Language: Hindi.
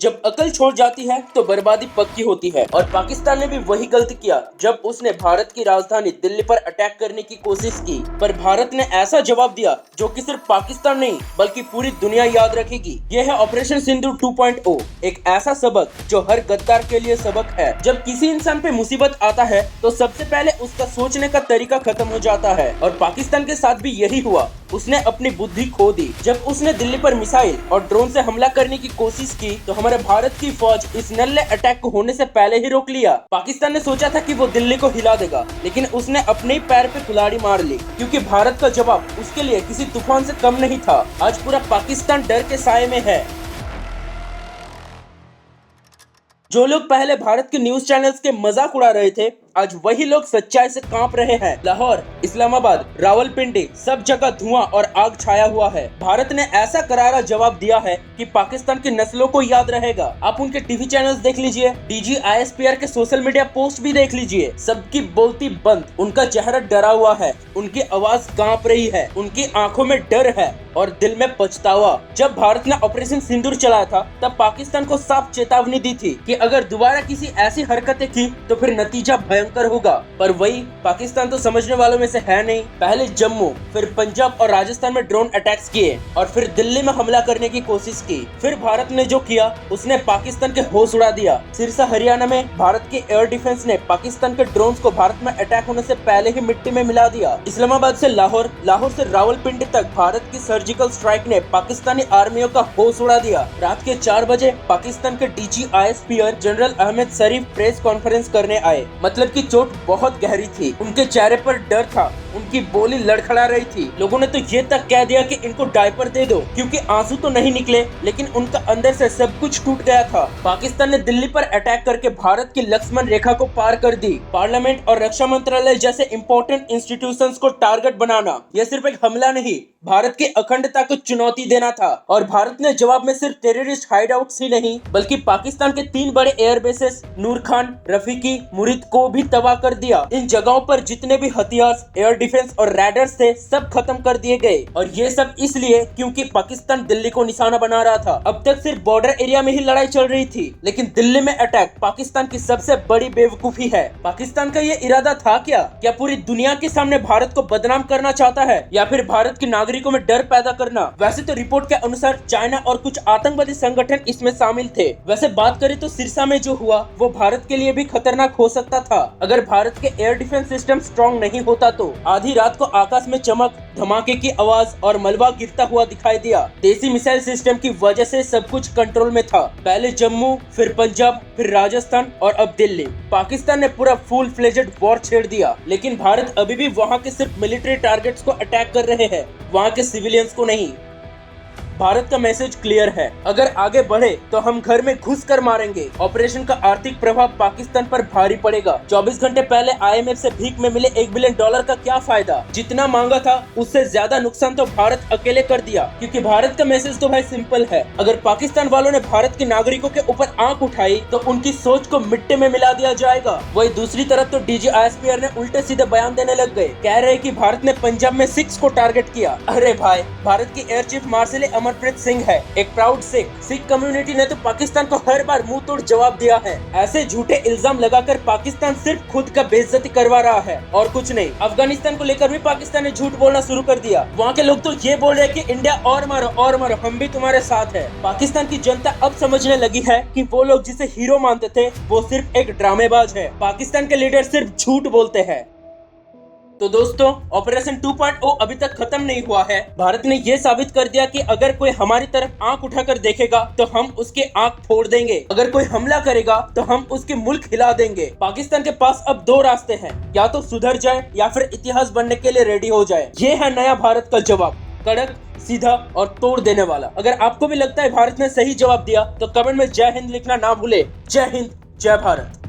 जब अकल छोड़ जाती है तो बर्बादी पक्की होती है और पाकिस्तान ने भी वही गलती किया जब उसने भारत की राजधानी दिल्ली पर अटैक करने की कोशिश की। पर भारत ने ऐसा जवाब दिया जो कि सिर्फ पाकिस्तान नहीं बल्कि पूरी दुनिया याद रखेगी। यह है ऑपरेशन सिंदूर 2.0, एक ऐसा सबक जो हर गद्दार के लिए सबक है। जब किसी इंसान पे मुसीबत आता है तो सबसे पहले उसका सोचने का तरीका खत्म हो जाता है और पाकिस्तान के साथ भी यही हुआ। उसने अपनी बुद्धि खो दी। जब उसने दिल्ली पर मिसाइल और ड्रोन से हमला करने की कोशिश की तो हमारे भारत की फौज इस नल्ले अटैक को होने से पहले ही रोक लिया। पाकिस्तान ने सोचा था कि वो दिल्ली को हिला देगा, लेकिन उसने अपने ही पैर पे कुल्हाड़ी मार ली, क्योंकि भारत का जवाब उसके लिए किसी तूफान से कम नहीं था। आज पूरा पाकिस्तान डर के साए में है। जो लोग पहले भारत के न्यूज चैनल्स के मजाक उड़ा रहे थे, आज वही लोग सच्चाई से कांप रहे हैं। लाहौर, इस्लामाबाद, रावलपिंडी, सब जगह धुआं और आग छाया हुआ है। भारत ने ऐसा करारा जवाब दिया है कि पाकिस्तान की नस्लों को याद रहेगा। आप उनके टीवी चैनल्स देख लीजिए, डीजी ISPR के सोशल मीडिया पोस्ट भी देख लीजिए, सबकी बोलती बंद, उनका चेहरा डरा हुआ है, उनकी आवाज कांप रही है, उनकी आंखों में डर है और दिल में पछतावा। जब भारत ने ऑपरेशन सिंदूर चलाया था तब पाकिस्तान को साफ चेतावनी दी थी कि अगर दोबारा किसी ऐसी हरकतें की तो फिर नतीजा भयंकर होगा। पर वही पाकिस्तान तो समझने वालों में से है नहीं। पहले जम्मू, फिर पंजाब और राजस्थान में ड्रोन अटैक्स किए और फिर दिल्ली में हमला करने की कोशिश की। फिर भारत ने जो किया उसने पाकिस्तान के होश उड़ा दिया। सिरसा हरियाणा में भारत के एयर डिफेंस ने पाकिस्तान के ड्रोन को भारत में अटैक होने से पहले ही मिट्टी में मिला दिया। इस्लामाबाद से लाहौर, लाहौर से रावलपिंडी तक भारत की सर्जिकल स्ट्राइक ने पाकिस्तानी आर्मियों का होश उड़ा दिया। रात के 4 बजे पाकिस्तान के डीजी ISPR जनरल अहमद शरीफ प्रेस कॉन्फ्रेंस करने आए। मतलब की चोट बहुत गहरी थी, उनके चेहरे पर डर था, उनकी बोली लड़खड़ा रही थी। लोगों ने तो ये तक कह दिया कि इनको डायपर दे दो, क्योंकि आंसू तो नहीं निकले लेकिन उनका अंदर से सब कुछ टूट गया था। पाकिस्तान ने दिल्ली पर अटैक करके भारत की लक्ष्मण रेखा को पार कर दी। पार्लियामेंट और रक्षा मंत्रालय जैसे इंपॉर्टेंट इंस्टीट्यूशंस को टारगेट बनाना यह सिर्फ एक हमला नहीं, भारत की अखंडता को चुनौती देना था। और भारत ने जवाब में सिर्फ टेररिस्ट हाइडआउट्स ही नहीं बल्कि पाकिस्तान के 3 बड़े एयर बेसेस नूर खान, रफीकी, मुरिद को भी तबाह कर दिया। इन जगहों पर जितने भी हथियार, एयर डिफेंस और रैडर्स थे सब खत्म कर दिए गए। और ये सब इसलिए क्योंकि पाकिस्तान दिल्ली को निशाना बना रहा था। अब तक सिर्फ बॉर्डर एरिया में ही लड़ाई चल रही थी, लेकिन दिल्ली में अटैक पाकिस्तान की सबसे बड़ी बेवकूफी है। पाकिस्तान का ये इरादा था क्या पूरी दुनिया के सामने भारत को बदनाम करना चाहता है या फिर भारत के नागरिकों में डर पैदा करना? वैसे तो रिपोर्ट के अनुसार चाइना और कुछ आतंकवादी संगठन इसमें शामिल थे। वैसे बात करें तो सिरसा में जो हुआ वो भारत के लिए भी खतरनाक हो सकता था। अगर भारत के एयर डिफेंस सिस्टम स्ट्रॉन्ग नहीं होता तो आधी रात को आकाश में चमक, धमाके की आवाज और मलबा गिरता हुआ दिखाई दिया। देसी मिसाइल सिस्टम की वजह से सब कुछ कंट्रोल में था। पहले जम्मू, फिर पंजाब, फिर राजस्थान और अब दिल्ली। पाकिस्तान ने पूरा फुल फ्लेजेड वॉर छेड़ दिया, लेकिन भारत अभी भी वहां के सिर्फ मिलिट्री टारगेट्स को अटैक कर रहे हैं, वहां के सिविलियंस को नहीं। भारत का मैसेज क्लियर है, अगर आगे बढ़े तो हम घर में घुस कर मारेंगे। ऑपरेशन का आर्थिक प्रभाव पाकिस्तान पर भारी पड़ेगा। 24 घंटे पहले IMF से भीख में मिले $1 बिलियन का क्या फायदा? जितना मांगा था उससे ज्यादा नुकसान तो भारत अकेले कर दिया, क्योंकि भारत का मैसेज तो भाई सिंपल है, अगर पाकिस्तान वालों ने भारत के नागरिकों के ऊपर आंख उठाई तो उनकी सोच को मिट्टी में मिला दिया जाएगा। वही दूसरी तरफ तो डीजी ISPR ने उल्टे सीधे बयान देने लग गए, कह रहे कि भारत ने पंजाब में सिख्स को टारगेट किया। अरे भाई, भारत की air chief marshal Amarpreet Singh है, एक प्राउड सिख कम्युनिटी ने तो पाकिस्तान को हर बार मुंह तोड़ जवाब दिया है। ऐसे झूठे इल्जाम लगाकर पाकिस्तान सिर्फ खुद का बेइज्जती करवा रहा है और कुछ नहीं। अफगानिस्तान को लेकर भी पाकिस्तान ने झूठ बोलना शुरू कर दिया। वहाँ के लोग तो ये बोल रहे हैं कि इंडिया और मारो, हम भी तुम्हारे साथ है। पाकिस्तान की जनता अब समझने लगी है कि वो लोग जिसे हीरो मानते थे वो सिर्फ एक ड्रामेबाज है। पाकिस्तान के लीडर सिर्फ झूठ बोलते हैं। तो दोस्तों, ऑपरेशन 2.0 अभी तक खत्म नहीं हुआ है। भारत ने ये साबित कर दिया कि अगर कोई हमारी तरफ आंख उठाकर देखेगा तो हम उसकी आंख फोड़ देंगे। अगर कोई हमला करेगा तो हम उसके मुल्क हिला देंगे। पाकिस्तान के पास अब 2 रास्ते हैं, या तो सुधर जाए या फिर इतिहास बनने के लिए रेडी हो जाए। ये है नया भारत का जवाब, कड़क, सीधा और तोड़ देने वाला। अगर आपको भी लगता है भारत ने सही जवाब दिया तो कमेंट में जय हिंद लिखना ना भूले। जय हिंद, जय भारत।